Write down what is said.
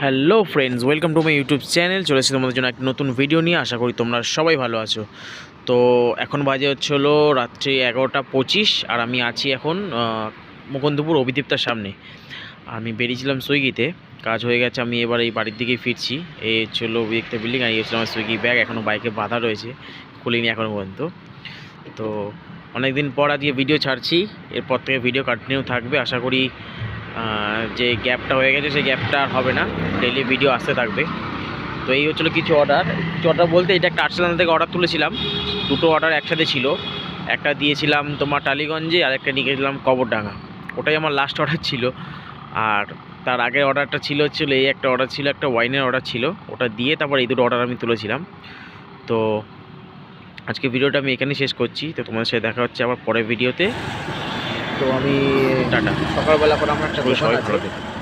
Hello friends, welcome to my YouTube channel. চলে এসেছি তোমাদের জন্য একটা নতুন ভিডিও নিয়ে। আশা করি তোমরা সবাই ভালো আছো। তো এখন বাজে হলো রাত্রি 11:25, আর আমি আছি এখন মুকুন্দপুর অভিদীপ্তার সামনে। আমি বেরিয়েছিলাম সুইগিতে, কাজ হয়ে গেছে, আমি এবার এই বাড়ির দিকেই ফিরছি। এই হলো অভিদীপ্তা বিল্ডিং, আর এই হচ্ছে আমার সুইগি ব্যাগ, এখনও বাইকে বাঁধা রয়েছে, খুলিনি এখনও পর্যন্ত। তো অনেক দিন পর আজকে ভিডিও ছাড়ছি, এরপর থেকে ভিডিও কন্টিনিউ থাকবে। আশা করি যে গ্যাপটা হয়ে গেছে সেই গ্যাপটা আর হবে না, ডেইলি ভিডিও আসতে থাকবে। তো এই হচ্ছিলো কিছু অর্ডার বলতে, এটা একটা আর্সেনাল থেকে অর্ডার তুলেছিলাম। দুটো অর্ডার একসাথে ছিল, একটা দিয়েছিলাম তোমার টালিগঞ্জে, আর একটা নিয়ে গেছিলাম কবরডাঙ্গা। ওটাই আমার লাস্ট অর্ডার ছিল। আর তার আগের অর্ডারটা ছিল এই একটা অর্ডার ছিল, একটা ওয়াইনের অর্ডার ছিল, ওটা দিয়ে তারপর এই দুটো অর্ডার আমি তুলেছিলাম। তো আজকে ভিডিওটা আমি এখানেই শেষ করছি। তো তোমাদের সাথে দেখা হচ্ছে আবার পরের ভিডিওতে। তো আমি টাটা, সকালবেলা করে আমার একটা সবাই দোকান ভালো আছে, থেকো।